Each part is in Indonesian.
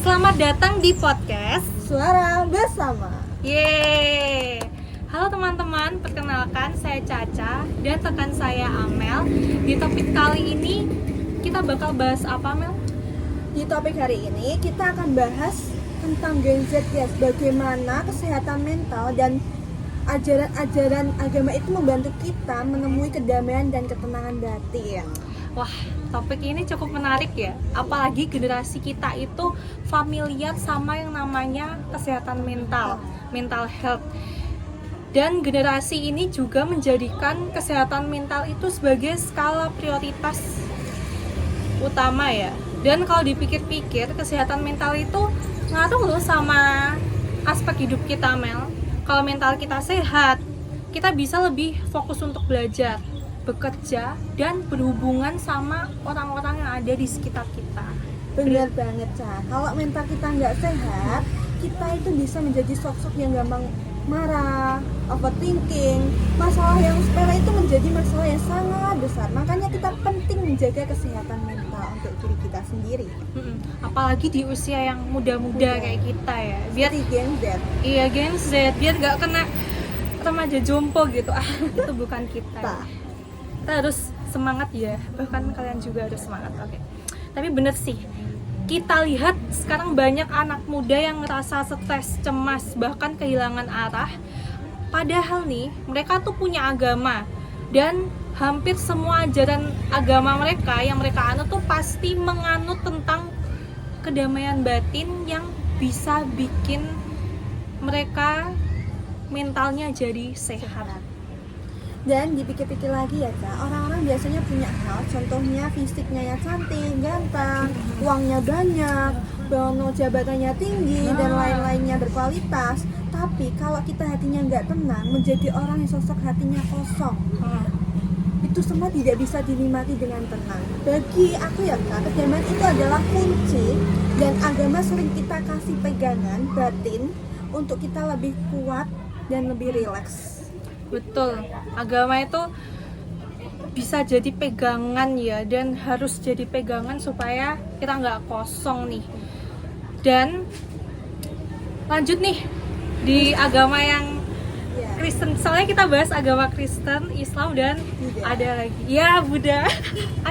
Selamat datang di podcast Suara Bersama. Yeay. Halo teman-teman, perkenalkan saya Caca dan rekan saya Amel. Di topik kali ini kita bakal bahas apa, Mel? Di topik hari ini kita akan bahas tentang Gen Z, guys. Bagaimana kesehatan mental dan ajaran-ajaran agama itu membantu kita menemui kedamaian dan ketenangan batin. Wah, topik ini cukup menarik ya. Apalagi generasi kita itu familiar sama yang namanya kesehatan mental, mental health. Dan generasi ini juga menjadikan kesehatan mental itu sebagai skala prioritas utama ya. Dan kalau dipikir-pikir, kesehatan mental itu ngaruh loh sama aspek hidup kita, Mel. Kalau mental kita sehat, kita bisa lebih fokus untuk belajar, bekerja, dan berhubungan sama orang-orang yang ada di sekitar kita. Benar banget, Ca. Kalau mental kita nggak sehat, kita itu bisa menjadi sosok yang gampang marah, overthinking. Masalah yang sepele itu menjadi masalah yang sangat besar. Makanya kita penting menjaga kesehatan mental untuk diri kita sendiri. Apalagi di usia yang muda-muda kayak kita ya. Biar Seperti Gen Z. Iya, Gen Z, biar nggak kena remaja jompo gitu. Itu bukan kita. Ya. Kita harus semangat ya, bahkan kalian juga harus semangat. Oke. Tapi bener sih, kita lihat sekarang banyak anak muda yang ngerasa stres, cemas, bahkan kehilangan arah. Padahal nih, mereka tuh punya agama, dan hampir semua ajaran agama mereka yang mereka anut tuh pasti menganut tentang kedamaian batin yang bisa bikin mereka mentalnya jadi sehat. Dan dipikir-pikir lagi ya, Kak, orang-orang biasanya punya hal, contohnya fisiknya yang cantik, ganteng, uangnya banyak, bono jabatannya tinggi, dan lain-lainnya berkualitas. Tapi kalau kita hatinya nggak tenang, menjadi orang yang sosok hatinya kosong, itu semua tidak bisa dinikmati dengan tenang. Bagi aku ya, Kak, kedamaian itu adalah kunci, dan agama sering kita kasih pegangan batin untuk kita lebih kuat dan lebih rileks. Betul, agama itu bisa jadi pegangan ya, dan harus jadi pegangan supaya kita nggak kosong nih. Dan lanjut nih di agama yang Kristen, soalnya kita bahas agama Kristen, Islam, dan Buddha. ada lagi ya Buddha.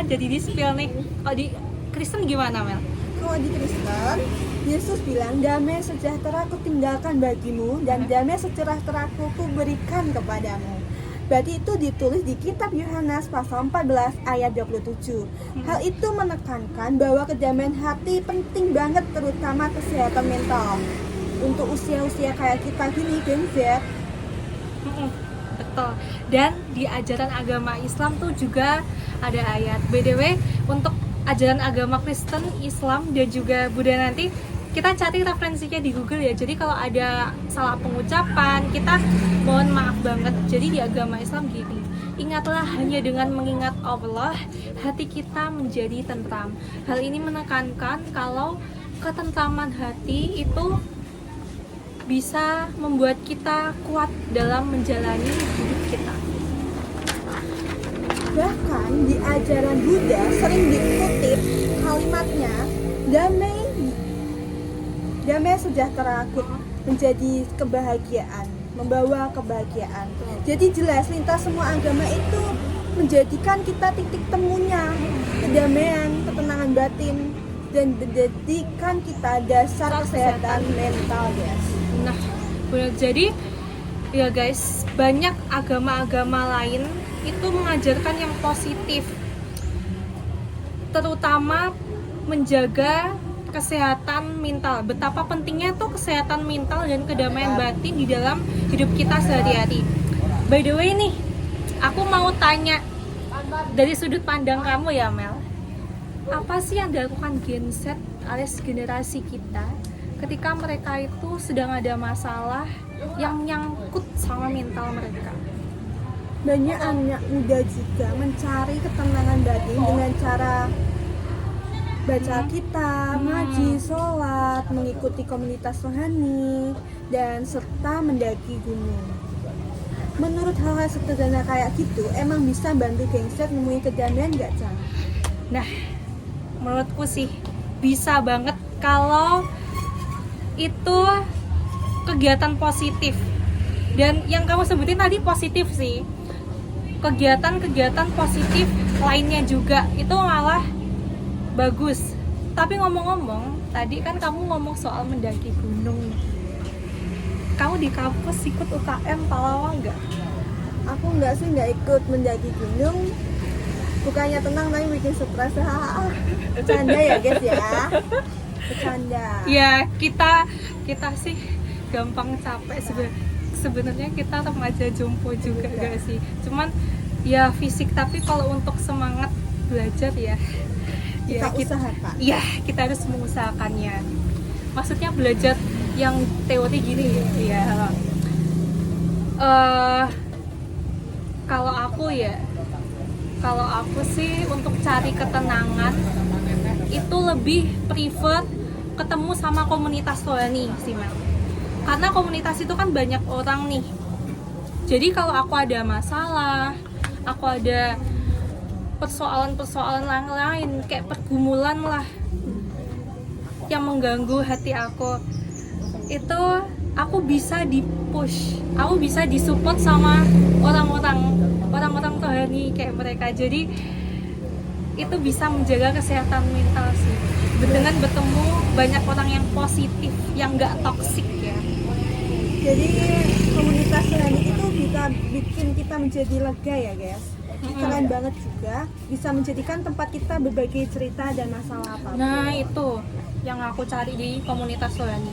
Jadi di spill nih. Kalau di Kristen gimana, Mel? Kalau di Kristen, Yesus bilang, damai sejahtera ku tinggalkan bagimu dan damai sejahtera ku berikan kepadamu. Berarti itu ditulis di kitab Yohanes pasal 14 ayat 27. Hal itu menekankan bahwa kedamaian hati penting banget, terutama kesehatan mental. Untuk usia-usia kayak kita gini, Gen Z. Betul. Dan di ajaran agama Islam tuh juga ada ayat. BTW, untuk ajaran agama Kristen, Islam, dan juga Buddha nanti kita cari referensinya di Google ya. Jadi kalau ada salah pengucapan, kita mohon maaf banget. Jadi di agama Islam gini, ingatlah hanya dengan mengingat Allah, hati kita menjadi tentram. Hal ini menekankan kalau ketentraman hati itu bisa membuat kita kuat dalam menjalani hidup kita. Bahkan di ajaran Buddha sering dikutip kalimatnya, damai sejahtera menjadi kebahagiaan, membawa kebahagiaan. Jadi jelas lintas semua agama itu menjadikan kita titik temunya kedamaian, ketenangan batin, dan menjadikan kita dasar kesehatan mental, guys. Nah, benar. Jadi ya guys, banyak agama-agama lain itu mengajarkan yang positif, terutama menjaga kesehatan mental. Betapa pentingnya tuh kesehatan mental dan kedamaian batin di dalam hidup kita sehari-hari. By the way nih, aku mau tanya dari sudut pandang kamu ya, Mel. Apa sih yang dilakukan Gen Z alias generasi kita ketika mereka itu sedang ada masalah yang nyangkut sama mental mereka? Banyak anak muda juga mencari ketenangan batin dengan cara baca kitab, ngaji, sholat, mengikuti komunitas rohani, dan serta mendaki gunung. Menurut hal-hal sederhana kayak gitu, emang bisa bantu Gen Z nemuin kedamaian nggak, Cang? Nah, menurutku sih bisa banget kalau itu kegiatan positif. Dan yang kamu sebutin tadi positif sih, kegiatan-kegiatan positif lainnya juga itu malah bagus. Tapi ngomong-ngomong, tadi kan kamu ngomong soal mendaki gunung. Kamu di kampus ikut UKM Pahlawan nggak? Aku nggak sih, nggak ikut mendaki gunung. Bukannya tenang tapi bikin stres. Bercanda ya guys ya. Bercanda. Ya kita sih gampang capek sebenarnya kita remaja jompo juga gak sih, cuman ya fisik, tapi kalau untuk semangat belajar ya Kita usahakan. ya kita harus mengusahakannya. Maksudnya belajar yang teori gini ya. Kalau aku sih untuk cari ketenangan itu lebih prefer ketemu sama komunitas rohani sih Mel. Karena komunitas itu kan banyak orang nih. Jadi kalau aku ada masalah, aku ada persoalan-persoalan lain kayak pergumulan lah yang mengganggu hati aku, itu aku bisa di-push, aku bisa disupport sama orang-orang rohani kayak mereka. Jadi itu bisa menjaga kesehatan mental sih, dengan bertemu banyak orang yang positif, yang nggak toksik ya. Jadi komunitas rohani itu bisa bikin kita menjadi lega ya guys. Keren banget juga, bisa menjadikan tempat kita berbagi cerita dan masalah apapun. Nah itu yang aku cari di komunitas rohani.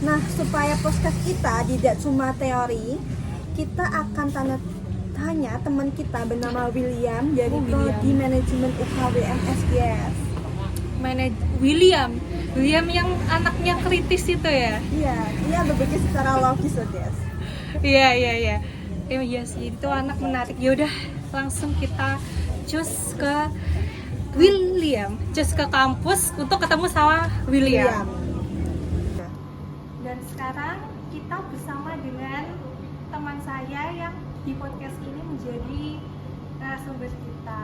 Nah, supaya podcast kita tidak cuma teori, kita akan tanya teman kita bernama William dari Prodi Manajemen UKWMS guys. William yang anaknya kritis itu ya? Iya, dia berpikir secara logis loh guys. Iya. Iya sih, itu anak menarik. Yaudah, langsung kita cus ke William, cus ke kampus untuk ketemu sama William. Dan sekarang kita bersama dengan teman saya yang di podcast ini menjadi narasumber kita.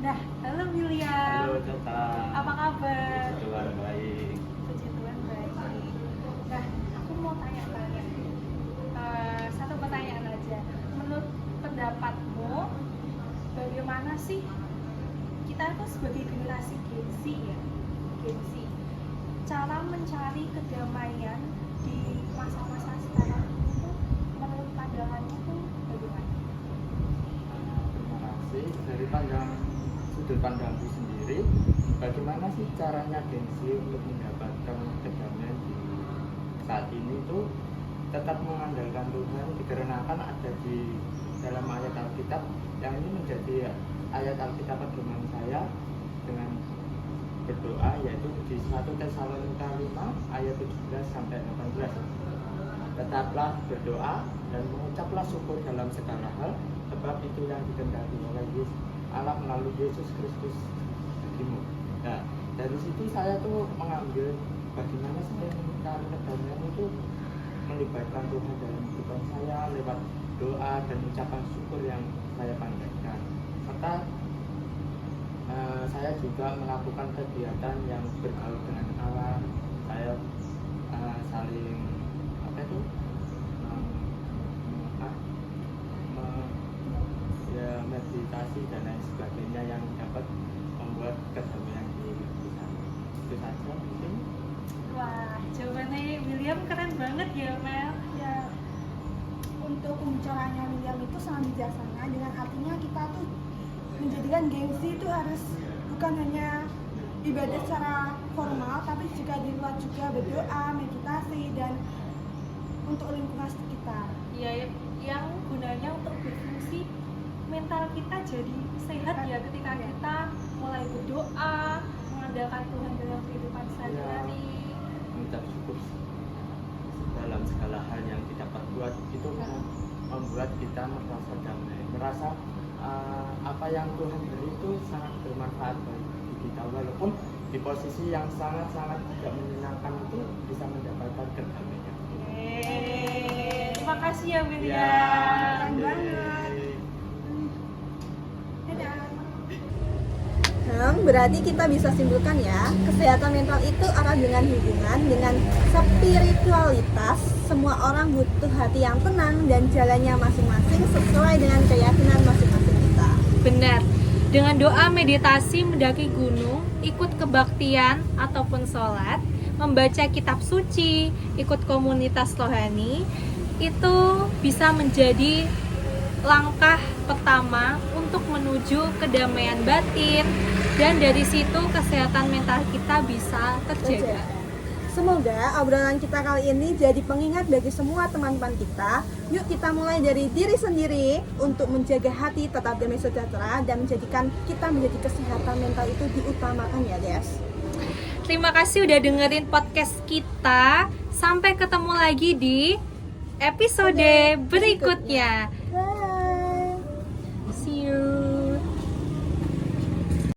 Nah, halo William. Halo Tata. Apa kabar? Puji Tuhan baik. Puji Tuhan baik. Nah, aku mau tanya-tanya. Satu pertanyaan aja. Menurut pendapatmu, bagaimana sih kita tuh sebagai generasi Gen Z ya, cara mencari kedamaian di masa-masa sekarang itu menurut pandanganmu tuh bagaimana? Terima kasih. Dari sudut pandangku sendiri, bagaimana sih caranya Gen Z untuk mendapatkan kedamaian di saat ini tuh tetap mengandalkan Tuhan, dikarenakan ada di dalam ayat Alkitab yang ini menjadi ayat Alkitab pedoman saya dengan berdoa, yaitu di 1 Tesalonika 5 ayat 17 sampai 18. Tetaplah berdoa dan mengucaplah syukur dalam segala hal, sebab itu yang dikehendaki oleh Allah melalui Yesus Kristus bagimu. Nah, dari situ saya tuh mengambil bagaimana saya mencari kedamaian itu melibatkan Tuhan dalam kehidupan saya lewat doa dan ucapan syukur yang saya panjatkan. Serta saya juga melakukan kegiatan yang bergaul dengan Allah. Saya saling meditasi dan lain sebagainya yang dapat membuat kedamaian di kita. Itu saja mungkin. Wah, jawabannya William keren banget ya Mel. Ya, untuk pembicaraannya William itu sangat bijaksana, dengan artinya kita tuh menjadikan gengsi itu harus bukan hanya ibadah secara formal, tapi juga di luar juga berdoa, meditasi, dan untuk lingkungan sekitar. Ya, yang gunanya untuk berfungsi mental kita jadi sehat ya, ketika kita mulai berdoa, mengandalkan Tuhan dalam kehidupan sehari-hari. Mengucap syukur dalam segala hal yang kita perbuat itu kan membuat kita merasa damai, merasa apa yang Tuhan beri itu sangat bermanfaat bagi kita, walaupun di posisi yang sangat-sangat tidak menyenangkan itu bisa mendapatkan kedamaian. Terima kasih ya William. Keren banget. Dadah. Berarti kita bisa simpulkan ya, kesehatan mental itu erat dengan hubungan dengan spiritualitas. Semua orang butuh hati yang tenang dan jalannya masing-masing sesuai dengan keyakinan masing-masing kita. Benar. Dengan doa, meditasi, mendaki gunung, ikut kebaktian ataupun sholat, membaca kitab suci, ikut komunitas rohani, itu bisa menjadi langkah pertama untuk menuju kedamaian batin, dan dari situ kesehatan mental kita bisa terjaga. Semoga obrolan kita kali ini jadi pengingat bagi semua teman-teman kita. Yuk kita mulai dari diri sendiri untuk menjaga hati tetap damai sejahtera dan menjadikan kita menjadi kesehatan mental itu diutamakan ya guys. Terima kasih udah dengerin podcast kita. Sampai ketemu lagi di episode berikutnya.